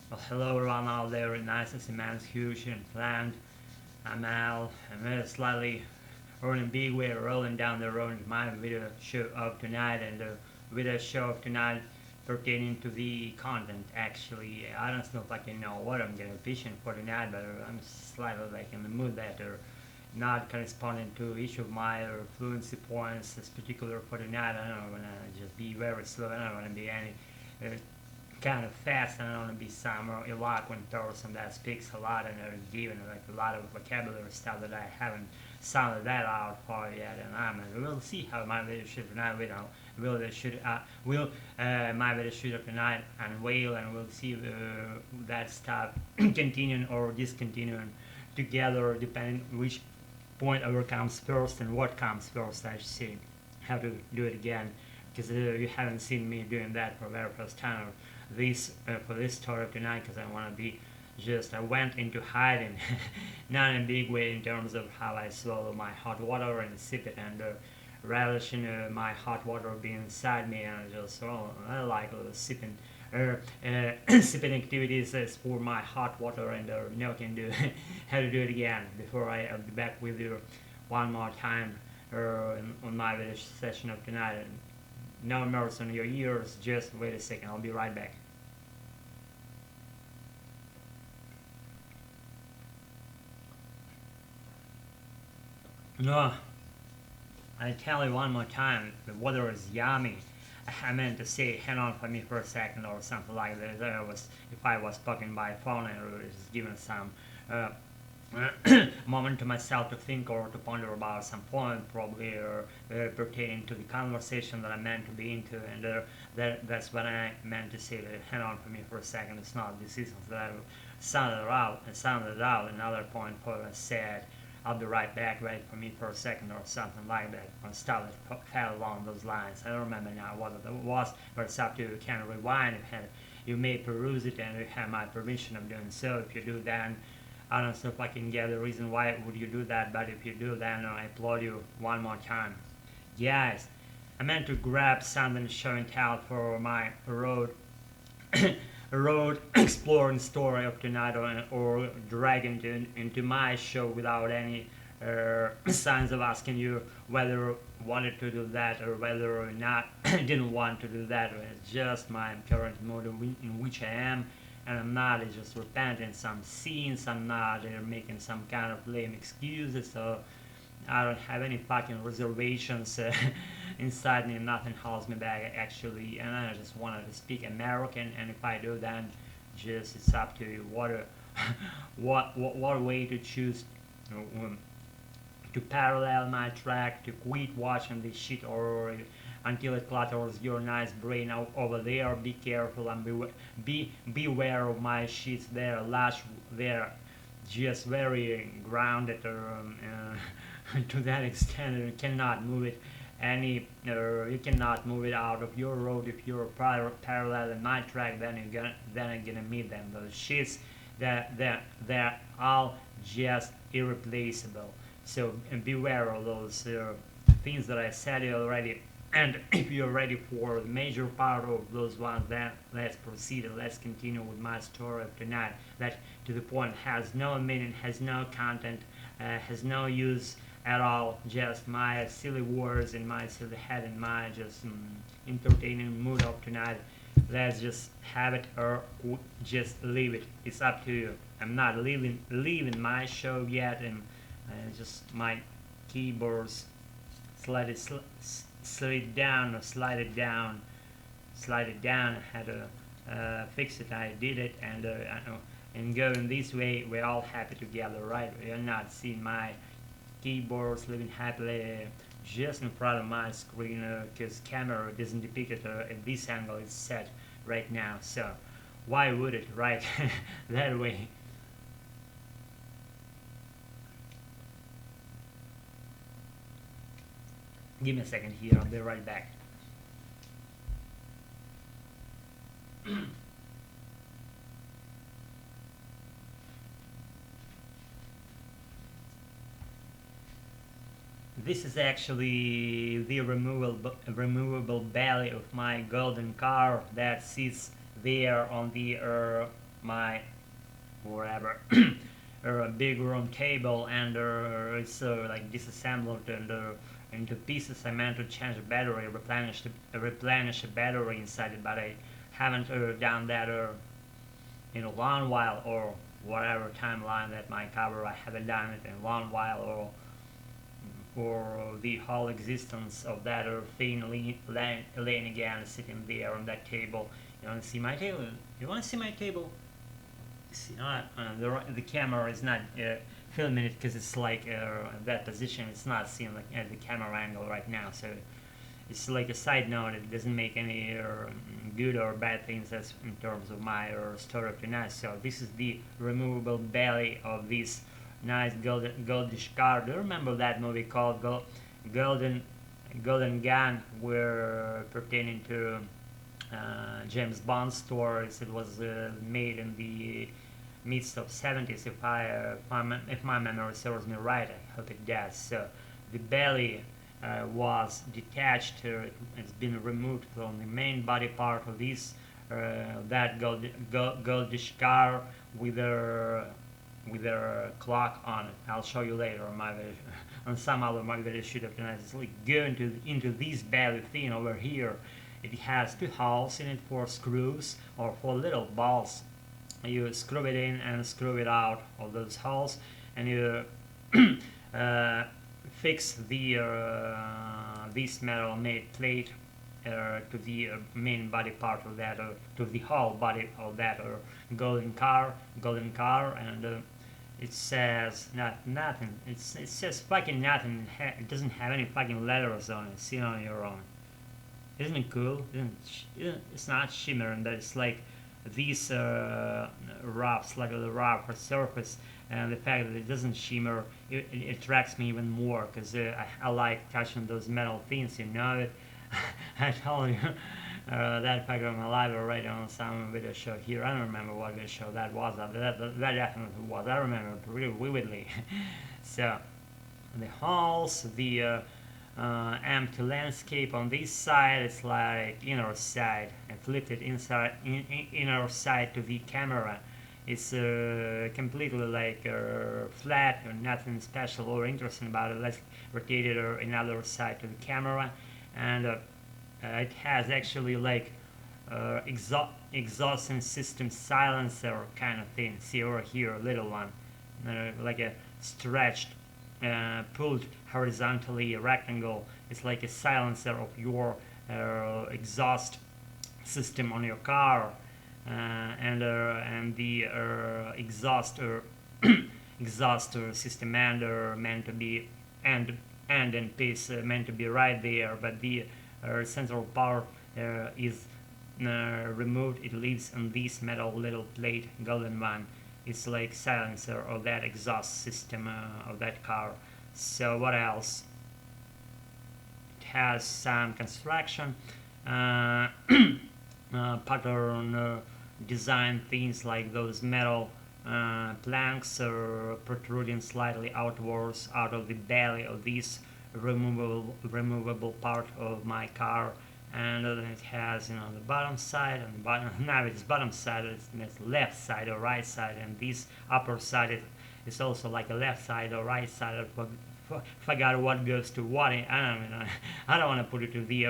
Well, hello everyone out there, nice and immense, huge and planned. I'm Al. I'm slightly rolling big way, rolling down the road. My video show of tonight and the video show of tonight pertaining to the content. Actually, I don't know if I can know what I'm gonna vision for tonight, but I'm slightly like in the mood that are not corresponding to each of my fluency points, this particular for tonight. I don't want to just be very slow. I don't want to be any kind of fast. I don't want to be some eloquent person that speaks a lot and given like a lot of vocabulary stuff that I haven't sounded that out for yet. And we'll see how my video should tonight. We don't will should will my video should tonight unveil, and we'll see that stuff continuing or discontinuing together depending which point ever comes first and what comes first. I should say how to do it again because you haven't seen me doing that for the very first time this for this story tonight because I want to be just I went into hiding not in a big way in terms of how I swallow my hot water and sip it and relishing my hot water being inside me and just I like sipping sipping activities for my hot water and can do how to do it again before I'll be back with you one more time on my video session of tonight. And no nerves on your ears, just wait a second, I'll be right back. No, I tell you one more time, the water is yummy. I meant to say, hang on for me for a second or something like that. If I was talking by phone and was given some moment to myself to think or to ponder about some point, probably pertaining to the conversation that I meant to be into, and that's what I meant to say. Hang on for me for a second. It's not decisions that I sounded out. Another point what I said. I'll be right back, wait for me for a second or something like that. On stuff that fell along those lines. I don't remember now what it was, but it's up to you. You can rewind it. You may peruse it and you have my permission of doing so. If you do that, I don't know if I can get the reason why would you do that, but if you do then I applaud you one more time. Yes, I meant to grab something show and tell for my road road exploring story of tonight or drag into my show without any signs of asking you whether wanted to do that or whether or not didn't want to do that. It's just my current mood in which I am, and I'm not just repenting some scenes. I'm not making some kind of lame excuses. So I don't have any fucking reservations inside me. Nothing holds me back actually, and I just wanted to speak American. And if I do, then just it's up to you. What way to choose to parallel my track, to quit watching this shit, or until it clutters your nice brain out over there. Be careful and beware of my shits. They're lush. They're just very grounded. To that extent you cannot move it you cannot move it out of your road. If you're parallel in my track, then you're gonna meet them. Those shits they're all just irreplaceable. So beware of those things that I said already. And if you're ready for the major part of those ones, then let's proceed and let's continue with my story of tonight. That to the point has no meaning, has no content, has no use at all. Just my silly words in my silly head and my just entertaining mood of tonight. Let's just have it or just leave it. It's up to you. I'm not leaving my show yet, and just my keyboards slide it down or slide it down. I had to fix it. I did it, and going this way, we're all happy together, right? We're not seeing my keyboards living happily just in front of my screen because camera doesn't depict it at this angle it's set right now. So why would it, right? That way. Give me a second here, I'll be right back. This is actually the removable belly of my golden car that sits there on the my whatever a big room table, and it's like disassembled and into pieces. I meant to change the battery, replenish the battery inside it, but I haven't done that in a long while, or whatever timeline that might cover. I haven't done it in a long while, or for the whole existence of that thing laying again, sitting there on that table. You want to see my table? You want to see my table? See, the camera is not filming it because it's like that position. It's not seen like at the camera angle right now, so it's like a side note. It doesn't make any good or bad things as in terms of my story of tonight. So this is the removable belly of this nice goldish car. Do you remember that movie called Golden Gun, where pertaining to James Bond stories? It was made in the midst of 70s, if my memory serves me right. I hope it does. So the belly was detached. It's been removed from the main body part of this that goldish car with a clock on it. I'll show you later on my video, on some other my video shoot up tonight. It's like go into this belly thing over here. It has two holes in it for screws, or for little balls. You screw it in and screw it out of those holes, and you fix the this metal made plate to the main body part of that, to the whole body of that golden car, and it says nothing. It says fucking nothing. It doesn't have any fucking letters on it. See it on your own. Isn't it cool? It's not shimmering. That it's like these rough, slightly rough surface, and the fact that it doesn't shimmer, it attracts me even more, because I like touching those metal things, you know it. I told you that fact of my life already on some video show here. I don't remember what video show that was. That definitely was. I remember it really vividly. So the holes, the empty landscape on this side, it's like inner side. I flipped it inner side to the camera. It's completely like flat, and nothing special or interesting about it. Let's rotate it another side to the camera, and it has actually like exhaustion system silencer kind of thing. See over here, a little one, like a stretched, pulled horizontally rectangle. It's like a silencer of your exhaust system on your car, and the exhaust system meant to be end and piece meant to be right there, but the central power is removed. It lives on this metal little plate, golden one. It's like silencer of that exhaust system of that car. So what else? It has some construction pattern design things, like those metal planks protruding slightly outwards out of the belly of this removable part of my car. And it has, the bottom side, and now it's bottom side, it's left side or right side, and this upper side is also like a left side or right side. I forgot what goes to what. I don't want to put it to the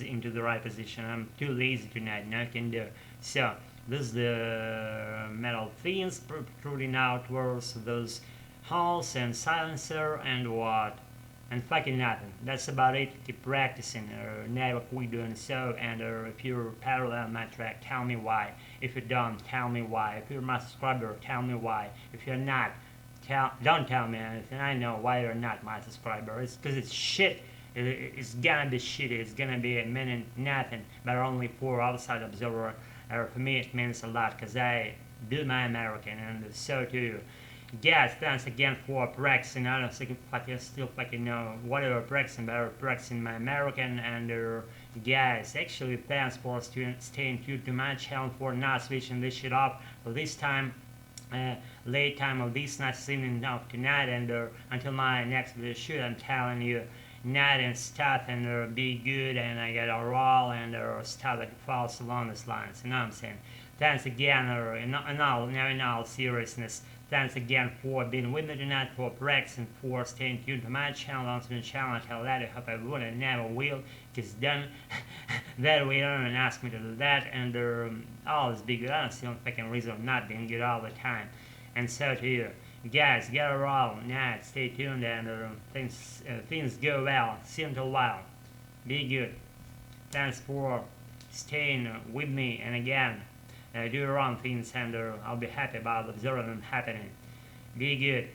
into the right position. I'm too lazy tonight. No, I can do. So this is the metal things protruding outwards, those holes and silencer and what. And fucking nothing. That's about it. Keep practicing. Never quit doing so. And if you're parallel my track, tell me why. If you don't, tell me why. If you're my subscriber, tell me why. If you're not, don't tell me anything. I know why you're not my subscriber. It's because it's shit. It's gonna be shitty. It's gonna be a minute nothing. But only for outside observer. For me, it means a lot, because I do my American, and so do you. Guys, thanks again for practicing. I don't think if I can still fucking know whatever practicing, but I'm practicing my American. And guys, actually thanks for staying tuned to my channel, for not switching this shit off for this time, late time of this night, evening of tonight. And until my next video shoot, I'm telling you, night and stuff and be good and I get a roll and stuff that falls along these lines. You know what I'm saying? Thanks again, in all seriousness. Thanks again for being with me tonight, for practicing, for staying tuned to my channel, onto the channel. I tell that I hope I would and never will. It's done. That way on and ask me to do that, and always be good. I don't see no fucking reason of not being good all the time. And so to you. Guys, get a roll, night, stay tuned, and things go well. See you until a while. Be good. Thanks for staying with me, and again, do wrong things, and I'll be happy about observing them happening. Be good.